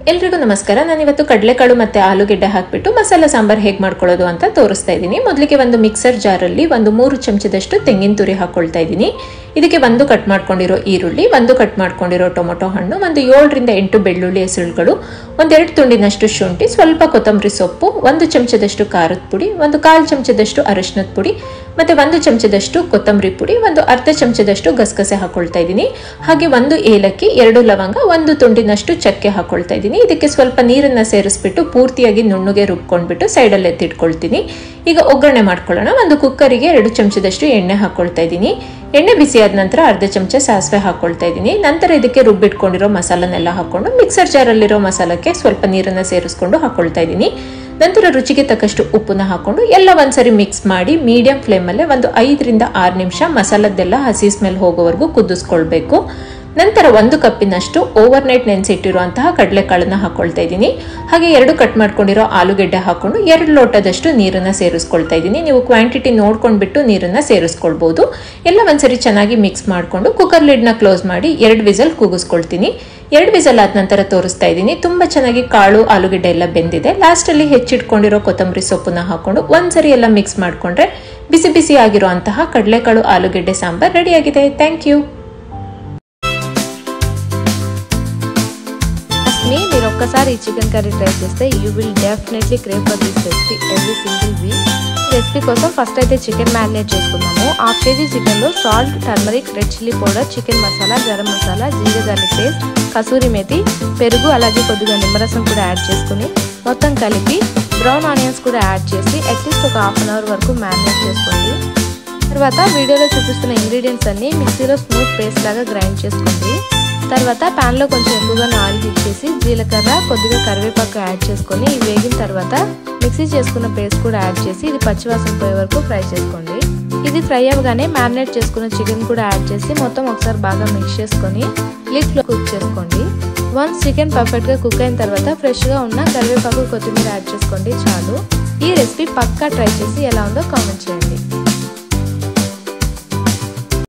ಎಲ್ರಿಗೂ ನಮಸ್ಕಾರ. ನಾನು ಇವತ್ತು ಕಡಲೆಕಾಳು ಮತ್ತೆ ಆಲೂಗೆಡ್ಡೆ ಹಾಕಿಬಿಟ್ಟು ಮಸಾಲಾ ಸಾಂಬಾರ್ ಹೇಗೆ ಮಾಡ್ಕೊಳ್ಳೋದು ಅಂತ ತೋರಿಸ್ತಾ ಇದ್ದೀನಿ. ಮೊದಲಿಗೆ ಒಂದು ಮಿಕ್ಸರ್ ಜಾರಲ್ಲಿ ಒಂದು 3 ಚಮಚದಷ್ಟು ತೆಂಗಿನ ತುರಿ ಹಾಕೊಳ್ತಾ ಇದ್ದೀನಿ. ಇದಕ್ಕೆ ಒಂದು ಕಟ್ ಮಾಡ್ಕೊಂಡಿರೋ ಈರುಳ್ಳಿ, ಒಂದು ಕಟ್ ಮಾಡ್ಕೊಂಡಿರೋ ಟೊಮೊಟೊ ಹಣ್ಣು, ಒಂದು 7 ರಿಂದ 8 ಬೆಳ್ಳುಳ್ಳಿ ಹೆಸರುಗಳು, ಒಂದೆರಡು ತುಂಡಿನಷ್ಟು ಶುಂಠಿ, ಸ್ವಲ್ಪ ಕೊತ್ತಂಬರಿ ಸೊಪ್ಪು, 1 ಚಮಚದಷ್ಟು ಖಾರದ ಪುಡಿ, ಒಂದು 1/4 ಚಮಚದಷ್ಟು ಅರಿಶಿನದ ಪುಡಿ, ಮತ್ತೆ 1 ಚಮಚದಷ್ಟು ಕೊತ್ತಂಬರಿ ಪುಡಿ, ಒಂದು ಅರ್ಧ ಚಮಚದಷ್ಟು ಗಸಗಸೆ ಹಾಕೊಳ್ತಾ ಇದ್ದೀನಿ. ಹಾಗೆ 1 ಏಲಕ್ಕಿ, 2 ಲವಂಗ, 1 ತುಂಡಿನಷ್ಟು ಚಕ್ಕೆ ಹಾಕೊಳ್ತಾ ಇದ್ದೀನಿ. ಇದಕ್ಕೆ ಸ್ವಲ್ಪ ನೀರನ್ನ ಸೇರಿಸ್ಬಿಟ್ಟು ಪೂರ್ತಿಯಾಗಿ ನುಣ್ಣಗೆ ರುಬ್ಕೊಂಡ್ಬಿಟ್ಟು ಸೈಡಲ್ಲಿ ಎತ್ತಿಟ್ಕೊಳ್ತೀನಿ. ಈಗ ಒಗ್ಗರಣೆ ಮಾಡ್ಕೊಳ್ಳೋಣ. ಒಂದು ಕುಕ್ಕರಿಗೆ 2 ಚಮಚದಷ್ಟು ಎಣ್ಣೆ ಹಾಕೊಳ್ತಾ ಇದ್ದೀನಿ. ಎಣ್ಣೆ ಬಿಸಿ ಆದ ನಂತರ ಅರ್ಧ ಚಮಚ ಸಾಸಿವೆ ಹಾಕೊಳ್ತಾ ಇದ್ದೀನಿ. ನಂತರ ಇದಕ್ಕೆ ರುಬ್ಬಿಟ್ಕೊಂಡಿರೋ ಮಸಾಲನೆಲ್ಲ ಹಾಕೊಂಡು ಮಿಕ್ಸರ್ ಜಾರಲ್ಲಿರೋ ಮಸಾಲಕ್ಕೆ ಸ್ವಲ್ಪ ನೀರನ್ನ ಸೇರಿಸ್ಕೊಂಡು ಹಾಕೊಳ್ತಾ ಇದ್ದೀನಿ. ನಂತರ ರುಚಿಗೆ ತಕ್ಕಷ್ಟು ಉಪ್ಪನ್ನ ಹಾಕೊಂಡು ಎಲ್ಲ ಒಂದ್ಸರಿ ಮಿಕ್ಸ್ ಮಾಡಿ ಮೀಡಿಯಂ ಫ್ಲೇಮಲ್ಲೇ ಒಂದು 5 ರಿಂದ 6 ನಿಮಿಷ ಮಸಾಲದ್ದೆಲ್ಲ ಹಸಿ ಸ್ಮೆಲ್ ಹೋಗೋವರೆಗೂ ಕುದಿಸ್ಕೊಳ್ಬೇಕು. ನಂತರ 1 ಕಪ್ಪಿನಷ್ಟು ಓವರ್ ನೈಟ್ ನೆನೆಸಿಟ್ಟಿರುವಂತಹ ಕಡಲೆಕಾಳನ್ನ ಹಾಕೊಳ್ತಾ ಇದ್ದೀನಿ. ಹಾಗೆ 2 ಕಟ್ ಮಾಡ್ಕೊಂಡಿರೋ ಆಲೂಗೆಡ್ಡೆ ಹಾಕೊಂಡು 2 ಲೋಟದಷ್ಟು ನೀರನ್ನ ಸೇರಿಸ್ಕೊಳ್ತಾ ಇದ್ದೀನಿ. ನೀವು ಕ್ವಾಂಟಿಟಿ ನೋಡ್ಕೊಂಡ್ಬಿಟ್ಟು ನೀರನ್ನ ಸೇರಿಸ್ಕೊಳ್ಬಹುದು. ಎಲ್ಲ ಒಂದ್ಸರಿ ಚೆನ್ನಾಗಿ ಮಿಕ್ಸ್ ಮಾಡ್ಕೊಂಡು ಕುಕ್ಕರ್ ಲಿಡ್ನ ಕ್ಲೋಸ್ ಮಾಡಿ 2 ವಿಸಲ್ ಕೂಗಿಸ್ಕೊಳ್ತೀನಿ. 2 ವಿಸಲ್ ಆದ ನಂತರ ತೋರಿಸ್ತಾ ಇದ್ದೀನಿ. ತುಂಬಾ ಚೆನ್ನಾಗಿ ಕಾಳು ಆಲೂಗೆಡ್ಡೆ ಎಲ್ಲ ಬೆಂದಿದೆ. ಲಾಸ್ಟ್ ಅಲ್ಲಿ ಹೆಚ್ಚಿಟ್ಕೊಂಡಿರೋ ಕೊತ್ತಂಬರಿ ಸೊಪ್ಪನ್ನ ಹಾಕೊಂಡು ಒಂದ್ಸರಿ ಎಲ್ಲ ಮಿಕ್ಸ್ ಮಾಡ್ಕೊಂಡ್ರೆ ಬಿಸಿ ಬಿಸಿ ಆಗಿರುವಂತಹ ಕಡಲೆಕಾಳು ಆಲೂಗೆಡ್ಡೆ ಸಾಂಬಾರ್ ರೆಡಿ ಆಗಿದೆ. Thank you. మీరు ఒక్కసారి ఈ చికెన్ కర్రీ ట్రై చేస్తే you will definitely crave for this recipe every single week. Recipe కోసం ఫస్ట్ అయితే చికెన్ మ్యారినేట్ చేసుకుందాము. 1/2 kg చికెన్లో salt, turmeric, red chilli powder, chicken masala, garam masala, ginger garlic paste, kasuri methi, పెరుగు, అలాగే కొద్దిగా నిమ్మరసం కూడా యాడ్ చేసుకుని మొత్తం కలిపి బ్రౌన్ ఆనియన్స్ కూడా యాడ్ చేసి అట్లీస్ట్ ఒక 1/2 అవర్ వరకు మ్యారినేట్ చేసుకోండి. తర్వాత వీడియోలో చూపిస్తున్న ఇంగ్రీడియంట్స్ అన్నీ మిక్సీలో స్మూత్ పేస్ట్ లాగా గ్రైండ్ చేసుకోండి. తర్వాత ప్యాన్లో కొంచెం ఎక్కువగా ఆయిల్ హీట్ చేసి జీలకర్ర, కొద్దిగా కరివేపాకు యాడ్ చేసుకొని ఇవి వేగిన తర్వాత మిక్సీ చేసుకున్న పేస్ట్ కూడా యాడ్ చేసి ఇది పచ్చివాసన పోయే వరకు ఫ్రై చేసుకోండి. ఇది ఫ్రై అవ్వగానే మ్యారినేట్ చేసుకున్న చికెన్ కూడా యాడ్ చేసి మొత్తం ఒకసారి బాగా మిక్స్ చేసుకొని లిడ్లో కుక్ చేసుకోండి. వన్స్ చికెన్ పర్ఫెక్ట్గా కుక్ అయిన తర్వాత ఫ్రెష్గా ఉన్న కరివేపాకు, కొత్తిమీర యాడ్ చేసుకోండి. చాలు. ఈ రెసిపీ పక్కా ట్రై చేసి ఎలా ఉందో కామెంట్ చేయండి.